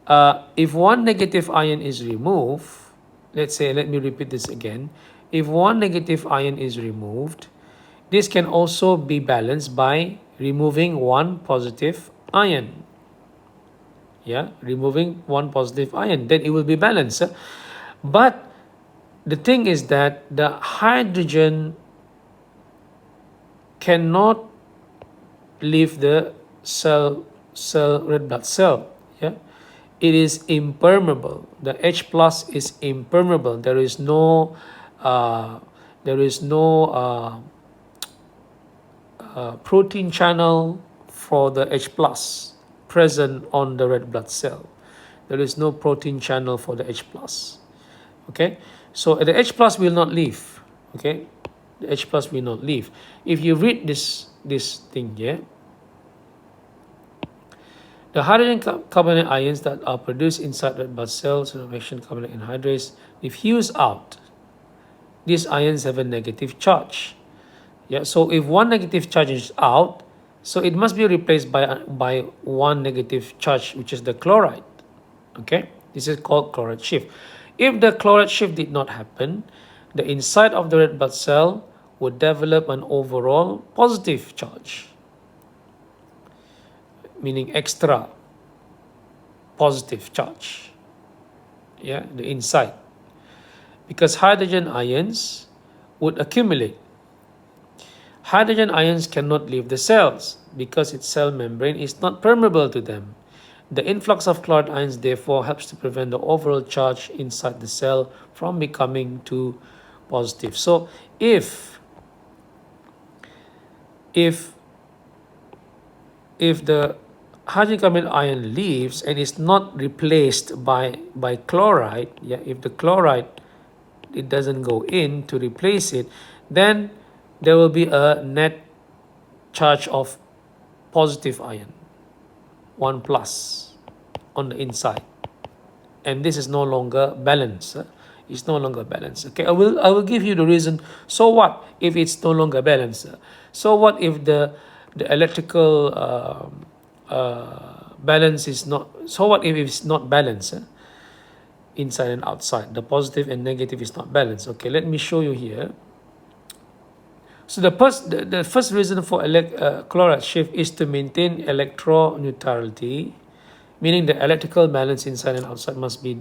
if one negative ion is removed, let's say, let me repeat this again. If one negative ion is removed, this can also be balanced by removing one positive ion. Yeah, removing one positive ion, then it will be balanced. But the thing is that the hydrogen cannot leave the red blood cell. Yeah, it is impermeable. The H plus is impermeable. There is no protein channel for the H plus present on the red blood cell. There is no protein channel for the H plus. Okay, so the H plus will not leave. Okay, the H plus will not leave. If you read this thing here, the hydrogen carbonate ions that are produced inside red blood cells, reaction carbonate anhydrase, diffuse out. These ions have a negative charge. Yeah, so if one negative charge is out, so it must be replaced by one negative charge, which is the chloride. Okay, this is called chloride shift. If the chloride shift did not happen, the inside of the red blood cell would develop an overall positive charge, meaning extra positive charge. Yeah, the inside, because hydrogen ions would accumulate. Hydrogen ions cannot leave the cells because its cell membrane is not permeable to them. The influx of chloride ions therefore helps to prevent the overall charge inside the cell from becoming too positive. So if the hydrogen carbonate ion leaves and is not replaced by chloride, yeah, if the chloride, it doesn't go in to replace it, then there will be a net charge of positive ion, 1 plus, on the inside, and this is no longer balanced. It's no longer balanced. Okay, I will give you the reason. So what if it's no longer balanced? So what if the electrical balance is not? So what if it's not balanced? Inside and outside, the positive and negative is not balanced. Okay, let me show you here. So the first reason for chloride shift is to maintain electroneutrality, meaning the electrical balance inside and outside must be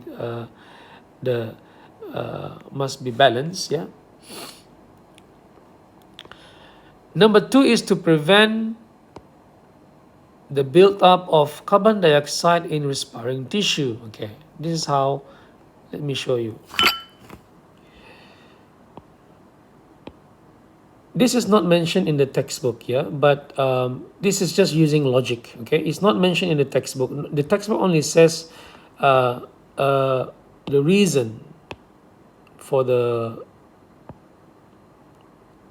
balanced. Yeah. Number 2 is to prevent the build-up of carbon dioxide in respiring tissue. Okay, this is how. Let me show you. This is not mentioned in the textbook, yeah, but this is just using logic. Okay, it's not mentioned in the textbook. The textbook only says the reason for the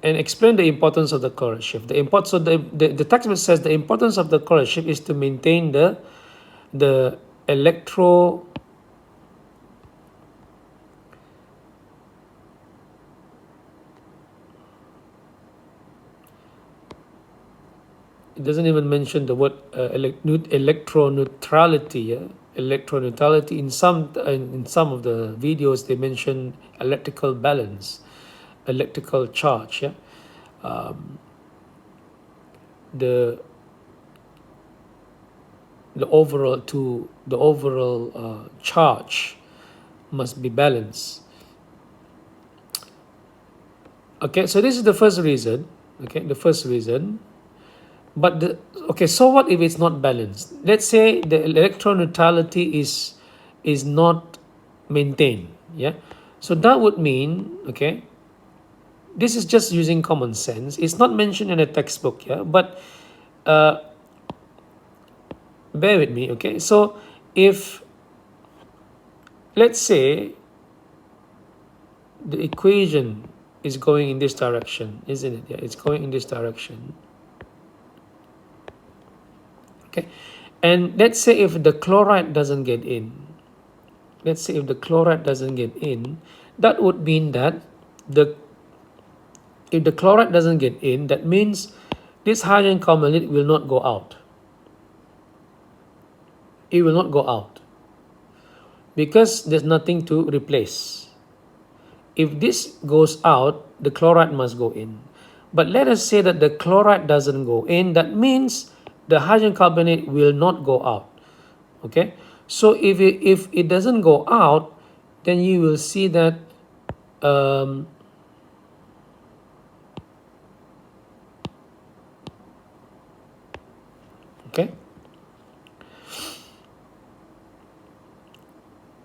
and explain the importance of the chloride shift. So the textbook says the importance of the chloride shift is to maintain the electro it doesn't even mention the word electroneutrality. Yeah? Electroneutrality in some of the videos they mention electrical balance, electrical charge. Yeah, the overall charge must be balanced. Okay, so this is the first reason. Okay, the first reason. But so what if it's not balanced? Let's say the electron neutrality is not maintained. Yeah, so that would mean, okay, this is just using common sense. It's not mentioned in a textbook. Yeah, but bear with me. Okay, so if let's say the equation is going in this direction, isn't it? Yeah, it's going in this direction. Okay, and let's say if the chloride doesn't get in, that would mean that if the chloride doesn't get in, that means this hydrogen carbonate will not go out. It will not go out because there's nothing to replace. If this goes out, the chloride must go in. But let us say that the chloride doesn't go in, that means the hydrogen carbonate will not go out. Okay, so if it doesn't go out, then you will see that okay,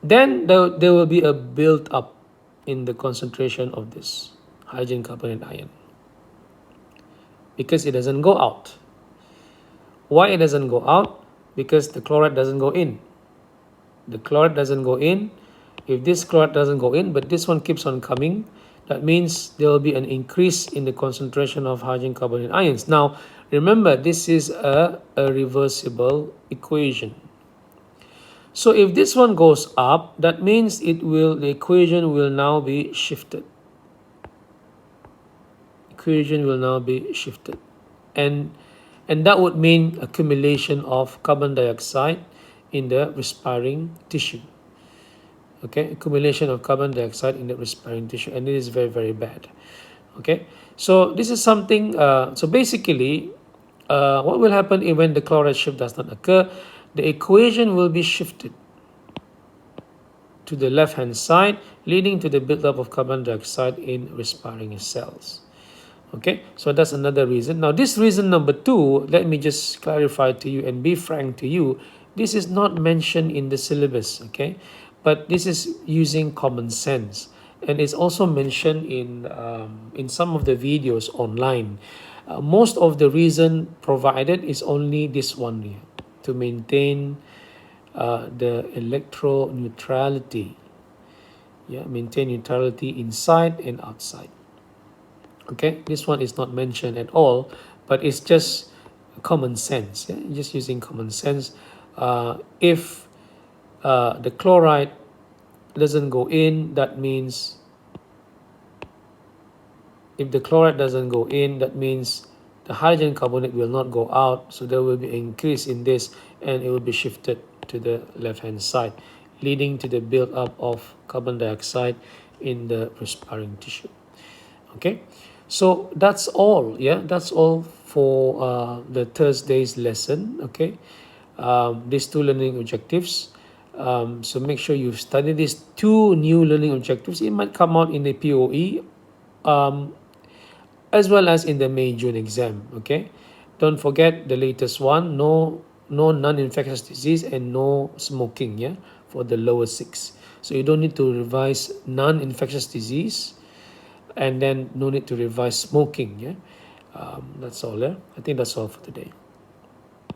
then there will be a build up in the concentration of this hydrogen carbonate ion because it doesn't go out. Why it doesn't go out? Because the chloride doesn't go in. The chloride doesn't go in. If this chloride doesn't go in, but this one keeps on coming, that means there will be an increase in the concentration of hydrogen carbonate ions. Now, remember, this is a reversible equation. So if this one goes up, that means the equation will now be shifted. Equation will now be shifted. And that would mean accumulation of carbon dioxide in the respiring tissue. Okay, accumulation of carbon dioxide in the respiring tissue, and it is very, very bad. Okay, so this is something, so basically, what will happen if when the chloride shift does not occur? The equation will be shifted to the left-hand side, leading to the buildup of carbon dioxide in respiring cells. Okay, so that's another reason. Now, this reason number 2, let me just clarify to you and be frank to you. This is not mentioned in the syllabus, okay? But this is using common sense. And it's also mentioned in some of the videos online. Most of the reason provided is only this one here, to maintain the electroneutrality. Yeah, maintain neutrality inside and outside. Okay, this one is not mentioned at all, but it's just common sense. Yeah? Just using common sense. If the chloride doesn't go in, that means the hydrogen carbonate will not go out, so there will be an increase in this, and it will be shifted to the left-hand side, leading to the build-up of carbon dioxide in the respiring tissue. Okay, so that's all. Yeah, that's all for the Thursday's lesson. Okay, these 2 learning objectives. So make sure you study these 2 new learning objectives. It might come out in the POE as well as in the May-June exam. Okay, don't forget the latest one: no non-infectious disease and no smoking. Yeah, for the lower 6. So you don't need to revise non-infectious disease, and then no need to revise smoking. Yeah, that's all. Yeah, I think that's all for today.